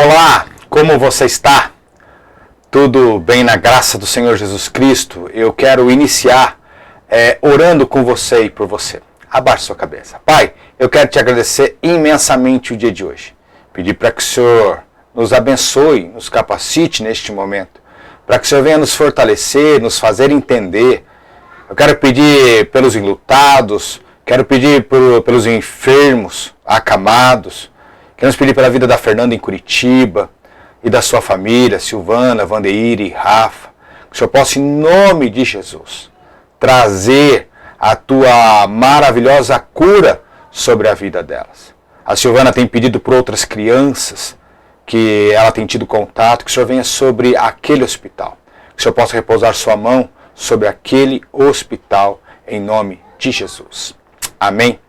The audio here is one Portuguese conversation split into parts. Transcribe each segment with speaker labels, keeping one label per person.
Speaker 1: Olá, como você está? Tudo bem na graça do Senhor Jesus Cristo? Eu quero iniciar orando com você e por você. Abaixe sua cabeça. Pai, eu quero te agradecer imensamente o dia de hoje. Pedir para que o Senhor nos abençoe, nos capacite neste momento. Para que o Senhor venha nos fortalecer, nos fazer entender. Eu quero pedir pelos enlutados, quero pedir pelos enfermos, acamados. Queremos pedir pela vida da Fernanda em Curitiba e da sua família, Silvana, Vandeire, Rafa. Que o Senhor possa, em nome de Jesus, trazer a tua maravilhosa cura sobre a vida delas. A Silvana tem pedido por outras crianças que ela tem tido contato, que o Senhor venha sobre aquele hospital. Que o Senhor possa repousar sua mão sobre aquele hospital, em nome de Jesus. Amém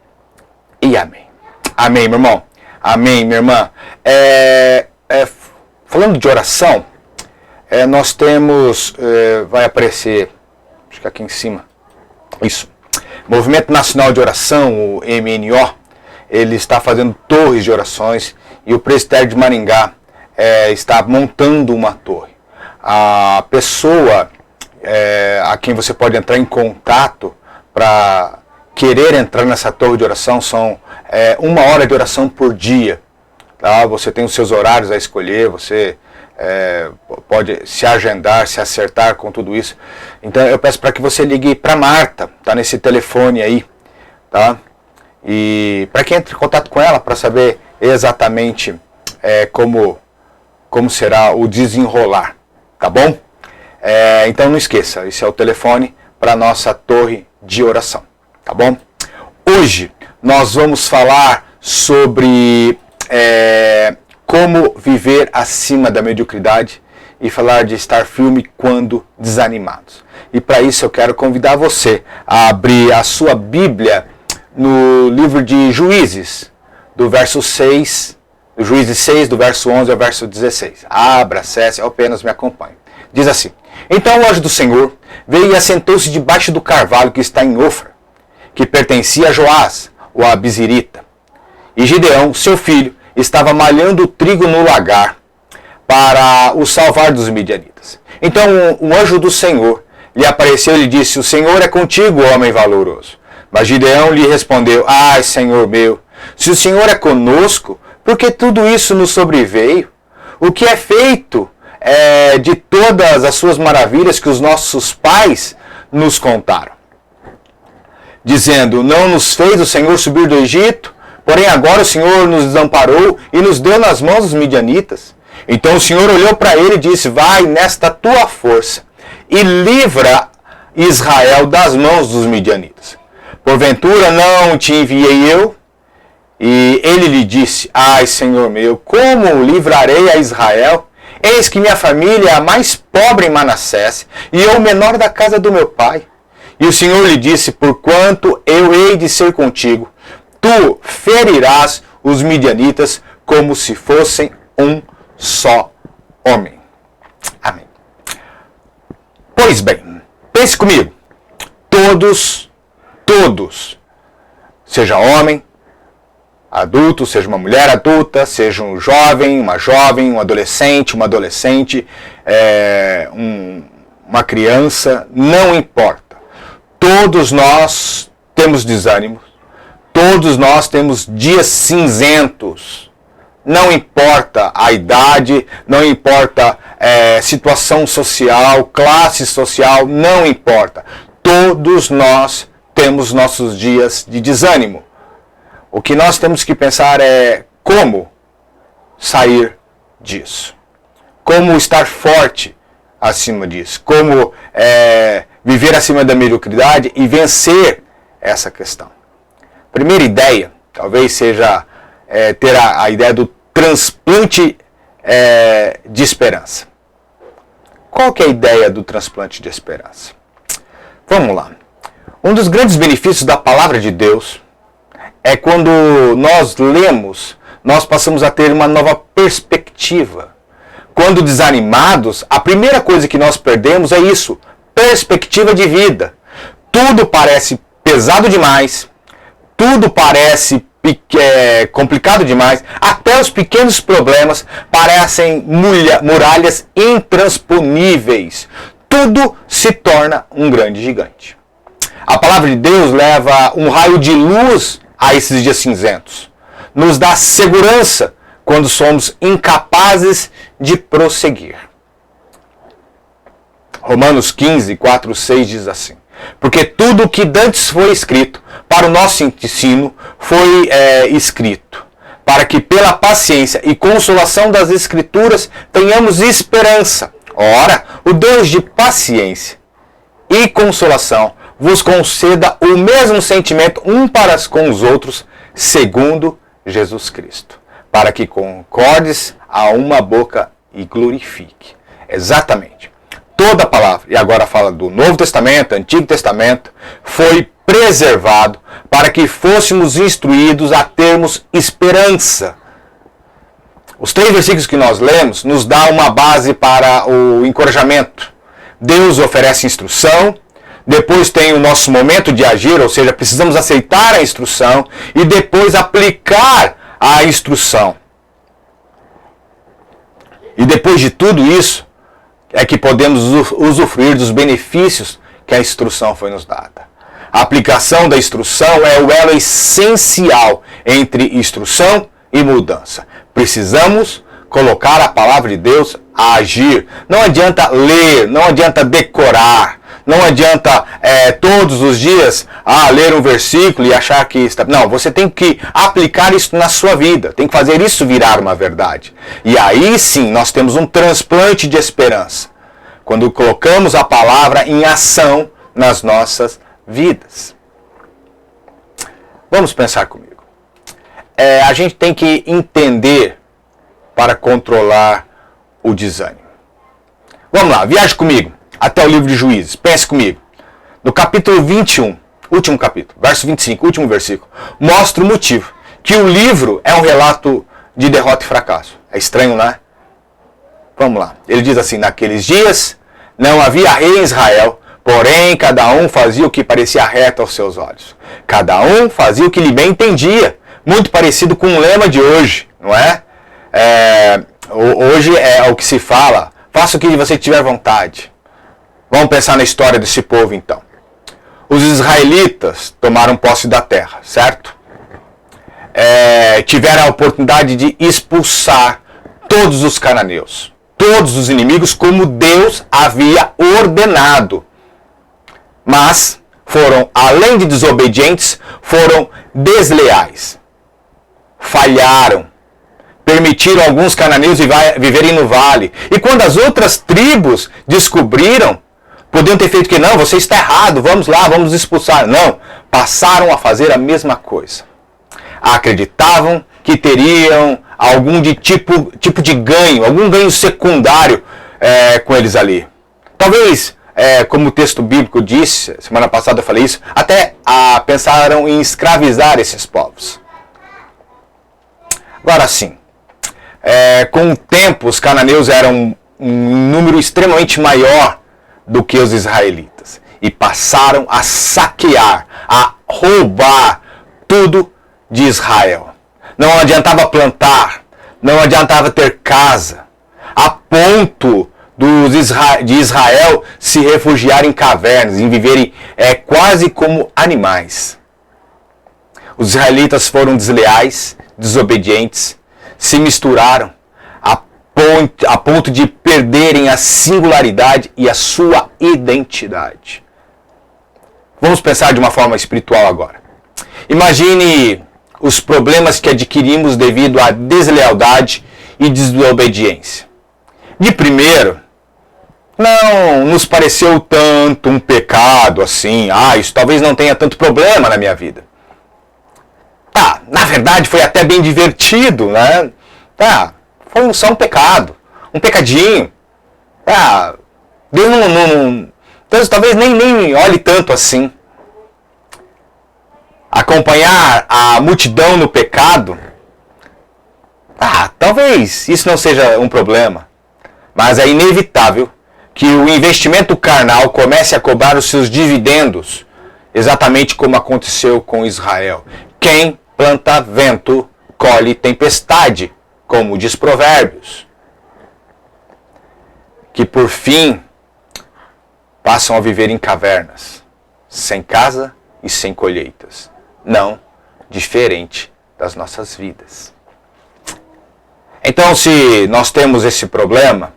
Speaker 1: e amém. Amém, meu irmão. Amém, minha irmã. Falando de oração, nós temos, vai aparecer, acho que aqui em cima, isso, Movimento Nacional de Oração, o MNO, ele está fazendo torres de orações e o presbitério de Maringá está montando uma torre. A pessoa a quem você pode entrar em contato para querer entrar nessa torre de oração são 1 hora de oração por dia. Tá? Você tem os seus horários a escolher, você pode se agendar, se acertar com tudo isso. Então eu peço para que você ligue para Marta, tá nesse telefone aí, tá? E para que entre em contato com ela para saber exatamente como será o desenrolar, tá bom? Então não esqueça, esse é o telefone para a nossa torre de oração, tá bom? Hoje nós vamos falar sobre como viver acima da mediocridade e falar de estar firme quando desanimados. E para isso eu quero convidar você a abrir a sua Bíblia no livro de Juízes, do verso 6, do Juízes 6, do verso 11 ao verso 16. Abra, acesse, apenas me acompanhe. Diz assim: Então o anjo do Senhor veio e assentou-se debaixo do carvalho que está em Ofra, que pertencia a Joás, o abizirita. E Gideão, seu filho, estava malhando o trigo no lagar para o salvar dos midianitas. Então o anjo do Senhor lhe apareceu e lhe disse: O Senhor é contigo, homem valoroso. Mas Gideão lhe respondeu: Ai, Senhor meu, se o Senhor é conosco, por que tudo isso nos sobreveio? O que é feito de todas as suas maravilhas que os nossos pais nos contaram, dizendo: Não nos fez o Senhor subir do Egito? Porém agora o Senhor nos desamparou e nos deu nas mãos dos midianitas. Então o Senhor olhou para ele e disse: Vai nesta tua força e livra Israel das mãos dos midianitas. Porventura não te enviei eu? E ele lhe disse: Ai, Senhor meu, como livrarei a Israel? Eis que minha família é a mais pobre em Manassés, e eu o menor da casa do meu pai. E o Senhor lhe disse: Porquanto eu hei de ser contigo, tu ferirás os midianitas como se fossem um só homem. Amém. Pois bem, pense comigo. Todos, seja homem, adulto, seja uma mulher adulta, seja um jovem, um adolescente, uma criança, não importa. Todos nós temos desânimo, todos nós temos dias cinzentos. Não importa a idade, não importa situação social, classe social, não importa. Todos nós temos nossos dias de desânimo. O que nós temos que pensar é como sair disso. Como estar forte acima disso. Como viver acima da mediocridade e vencer essa questão. Primeira ideia, talvez seja ter a ideia do transplante de esperança. Qual que é a ideia do transplante de esperança? Vamos lá. Um dos grandes benefícios da palavra de Deus é quando nós lemos, nós passamos a ter uma nova perspectiva. Quando desanimados, a primeira coisa que nós perdemos é isso, perspectiva de vida. Tudo parece pesado demais, tudo parece complicado demais, até os pequenos problemas parecem muralhas intransponíveis. Tudo se torna um grande gigante. A palavra de Deus leva um raio de luz a esses dias cinzentos. Nos dá segurança quando somos incapazes de prosseguir. Romanos 15, 4, 6 diz assim: porque tudo o que dantes foi escrito para o nosso ensino foi escrito, para que pela paciência e consolação das Escrituras tenhamos esperança. Ora, o Deus de paciência e consolação vos conceda o mesmo sentimento um para com os outros, segundo Jesus Cristo, para que concordes a uma boca e glorifique. Exatamente. Toda a palavra, e agora fala do Novo Testamento, Antigo Testamento, foi preservado para que fôssemos instruídos a termos esperança. Os 3 versículos que nós lemos nos dá uma base para o encorajamento. Deus oferece instrução, depois tem o nosso momento de agir, ou seja, precisamos aceitar a instrução e depois aplicar a instrução. E depois de tudo isso, é que podemos usufruir dos benefícios que a instrução foi nos dada. A aplicação da instrução é o elo essencial entre instrução e mudança. Precisamos colocar a palavra de Deus a agir. Não adianta ler, não adianta decorar, não adianta todos os dias ler um versículo e achar que está... Não, você tem que aplicar isso na sua vida, tem que fazer isso virar uma verdade. E aí sim nós temos um transplante de esperança, quando colocamos a palavra em ação nas nossas vidas. Vamos pensar comigo. A gente tem que entender para controlar o desânimo. Vamos lá, viaje comigo até o livro de Juízes. Pense comigo. No capítulo 21, último capítulo, verso 25, último versículo, mostra o motivo. Que o livro é um relato de derrota e fracasso. É estranho, não é? Vamos lá. Ele diz assim: naqueles dias não havia rei em Israel, porém cada um fazia o que parecia reto aos seus olhos. Cada um fazia o que lhe bem entendia. Muito parecido com o lema de hoje, não é? Hoje é o que se fala: faça o que você tiver vontade. Vamos pensar na história desse povo então. Os israelitas tomaram posse da terra, certo? Tiveram a oportunidade de expulsar todos os cananeus, todos os inimigos, como Deus havia ordenado. Mas foram, além de desobedientes, foram desleais. Falharam. Permitiram alguns cananeus viverem no vale. E quando as outras tribos descobriram, podiam ter feito que não, você está errado, vamos lá, vamos expulsar. Não, passaram a fazer a mesma coisa. Acreditavam que teriam algum tipo de ganho, algum ganho secundário com eles ali. Talvez, como o texto bíblico disse, semana passada eu falei isso, até pensaram em escravizar esses povos. Agora sim, com o tempo os cananeus eram um número extremamente maior do que os israelitas. E passaram a saquear, a roubar tudo de Israel. Não adiantava plantar, não adiantava ter casa, a ponto de Israel se refugiar em cavernas, em viverem quase como animais. Os israelitas foram desleais, desobedientes, se misturaram a ponto de perderem a singularidade e a sua identidade. Vamos pensar de uma forma espiritual agora. Imagine os problemas que adquirimos devido à deslealdade e desobediência. De primeiro, não nos pareceu tanto um pecado assim. Isso talvez não tenha tanto problema na minha vida. Na verdade foi até bem divertido, né? Foi só um pecado, um pecadinho. Deus Deus talvez nem olhe tanto assim. Acompanhar a multidão no pecado, talvez isso não seja um problema. Mas é inevitável que o investimento carnal comece a cobrar os seus dividendos, exatamente como aconteceu com Israel. Quem planta vento, colhe tempestade, como diz Provérbios. Que por fim passam a viver em cavernas, sem casa e sem colheitas. Não diferente das nossas vidas. Então, se nós temos esse problema,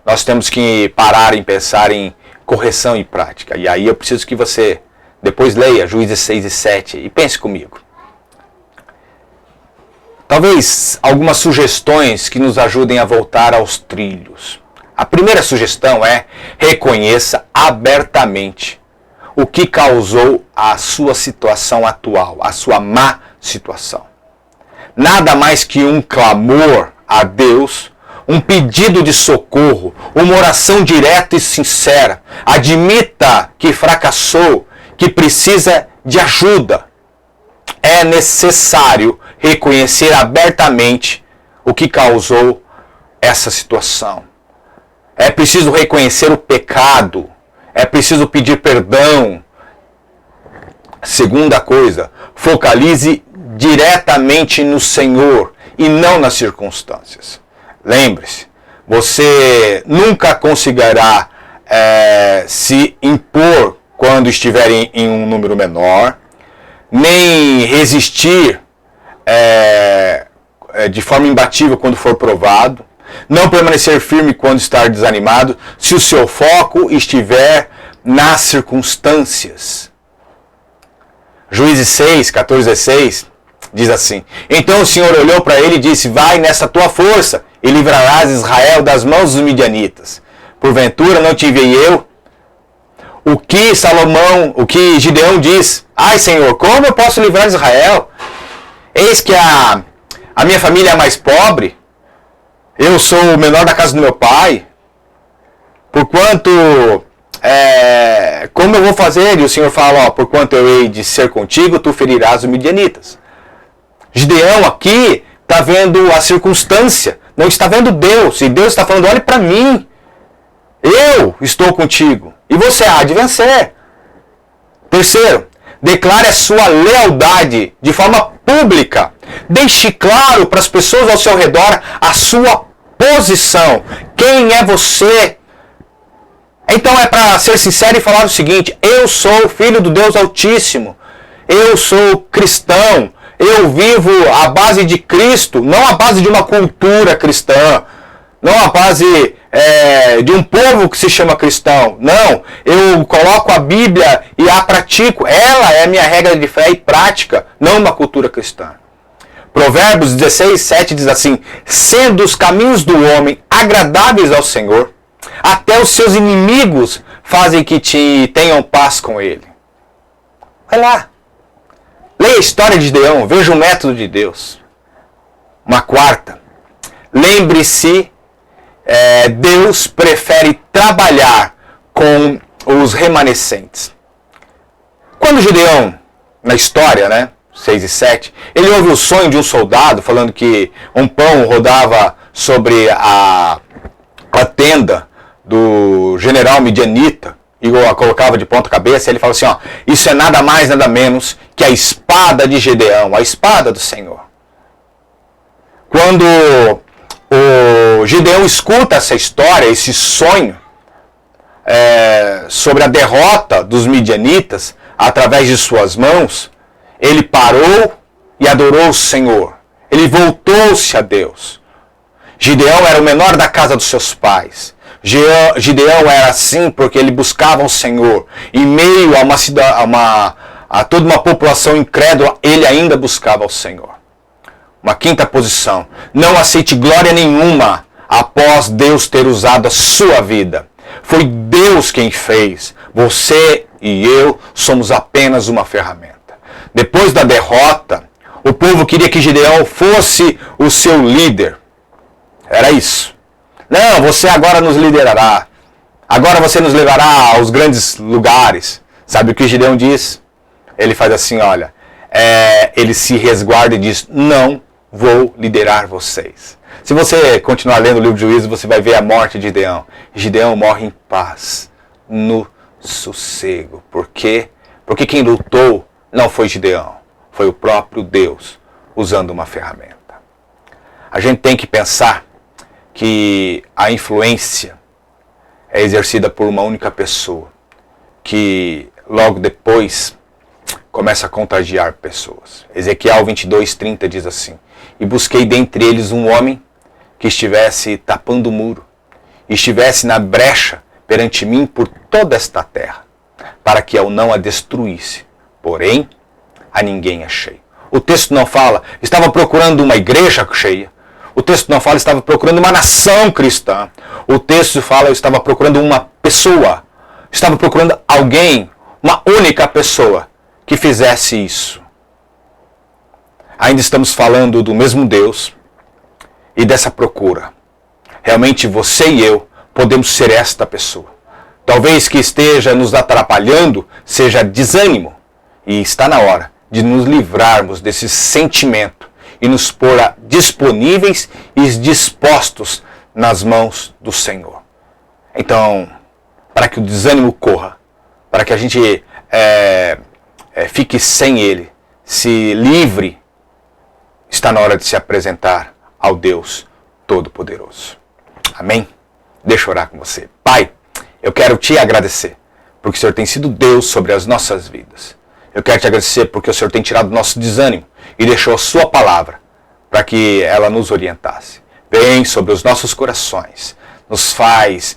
Speaker 1: nós temos que parar e pensar em correção e prática. E aí eu preciso que você depois leia Juízes 6 e 7 e pense comigo. Talvez algumas sugestões que nos ajudem a voltar aos trilhos. A primeira sugestão é: reconheça abertamente o que causou a sua situação atual, a sua má situação. Nada mais que um clamor a Deus, um pedido de socorro, uma oração direta e sincera. Admita que fracassou, que precisa de ajuda. É necessário reconhecer abertamente o que causou essa situação. É preciso reconhecer o pecado. É preciso pedir perdão. Segunda coisa, focalize diretamente no Senhor e não nas circunstâncias. Lembre-se, você nunca conseguirá se impor quando estiver em um número menor, nem resistir de forma imbatível quando for provado, não permanecer firme quando estar desanimado, se o seu foco estiver nas circunstâncias. Juízes 6, 14, 16, diz assim: Então o Senhor olhou para ele e disse: Vai nessa tua força e livrarás Israel das mãos dos midianitas. Porventura não te enviei eu? O que Gideão diz: Ai, Senhor, como eu posso livrar Israel? Eis que a minha família é a mais pobre, eu sou o menor da casa do meu pai. Porquanto, como eu vou fazer? E o Senhor fala: Porquanto eu hei de ser contigo, tu ferirás os midianitas. Gideão aqui está vendo a circunstância, não está vendo Deus. E Deus está falando: olhe para mim, eu estou contigo e você há de vencer. Terceiro, declare a sua lealdade de forma pública. Deixe claro para as pessoas ao seu redor a sua posição. Quem é você? Então é para ser sincero e falar o seguinte: eu sou filho do Deus Altíssimo. Eu sou cristão. Eu vivo à base de Cristo, não à base de uma cultura cristã, não à base de um povo que se chama cristão. Não, eu coloco a Bíblia e a pratico. Ela é a minha regra de fé e prática, não uma cultura cristã. Provérbios 16, 7 diz assim: Sendo os caminhos do homem agradáveis ao Senhor, até os seus inimigos fazem que tenham paz com ele. Vai lá. Leia a história de Gideão, veja o método de Deus. Uma quarta, lembre-se, Deus prefere trabalhar com os remanescentes. Quando Gideão, na história, 6 e 7, ele ouve o sonho de um soldado falando que um pão rodava sobre a tenda do general midianita, e a colocava de ponta cabeça, e ele fala assim: isso é nada mais, nada menos que a espada de Gideão, a espada do Senhor. Quando o Gideão escuta essa história, esse sonho, sobre a derrota dos midianitas através de suas mãos, ele parou e adorou o Senhor. Ele voltou-se a Deus. Gideão era o menor da casa dos seus pais. Gideão era assim porque ele buscava o Senhor. Em meio a toda uma população incrédula, ele ainda buscava o Senhor. Uma quinta posição: não aceite glória nenhuma após Deus ter usado a sua vida. Foi Deus quem fez. Você e eu somos apenas uma ferramenta. Depois da derrota, o povo queria que Gideão fosse o seu líder. Era isso. Não, você agora nos liderará. Agora você nos levará aos grandes lugares. Sabe o que Gideão diz? Ele faz assim, olha. Ele se resguarda e diz: não vou liderar vocês. Se você continuar lendo o livro de Juízes, você vai ver a morte de Gideão. Gideão morre em paz, no sossego. Por quê? Porque quem lutou não foi Gideão. Foi o próprio Deus usando uma ferramenta. A gente tem que pensar que a influência é exercida por uma única pessoa, que logo depois começa a contagiar pessoas. Ezequiel 22:30 diz assim: e busquei dentre eles um homem que estivesse tapando o muro, e estivesse na brecha perante mim por toda esta terra, para que eu não a destruísse. Porém, a ninguém achei. O texto não fala, estava procurando uma igreja cheia. O texto não fala, estava procurando uma nação cristã. O texto fala, eu estava procurando uma pessoa. Estava procurando alguém, uma única pessoa, que fizesse isso. Ainda estamos falando do mesmo Deus e dessa procura. Realmente você e eu podemos ser esta pessoa. Talvez que esteja nos atrapalhando seja desânimo. E está na hora de nos livrarmos desse sentimento e nos pôr disponíveis e dispostos nas mãos do Senhor. Então, para que o desânimo corra, para que a gente fique sem ele, se livre, está na hora de se apresentar ao Deus Todo-Poderoso. Amém? Deixa eu orar com você. Pai, eu quero te agradecer, porque o Senhor tem sido Deus sobre as nossas vidas. Eu quero te agradecer porque o Senhor tem tirado o nosso desânimo e deixou a sua palavra para que ela nos orientasse. Vem sobre os nossos corações,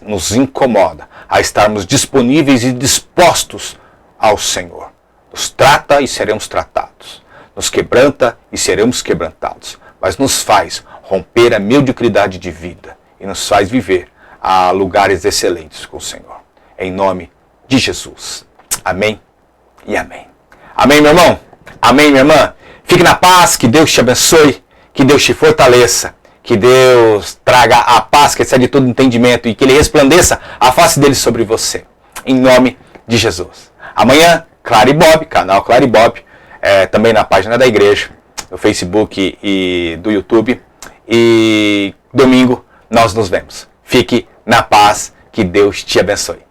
Speaker 1: nos incomoda a estarmos disponíveis e dispostos ao Senhor. Nos trata e seremos tratados. Nos quebranta e seremos quebrantados. Mas nos faz romper a mediocridade de vida e nos faz viver a lugares excelentes com o Senhor. Em nome de Jesus. Amém e amém. Amém, meu irmão? Amém, minha irmã? Fique na paz, que Deus te abençoe, que Deus te fortaleça, que Deus traga a paz que excede todo entendimento e que Ele resplandeça a face dele sobre você. Em nome de Jesus. Amanhã, Clara e Bob, canal Clara e Bob, também na página da igreja, no Facebook e do YouTube. E domingo nós nos vemos. Fique na paz, que Deus te abençoe.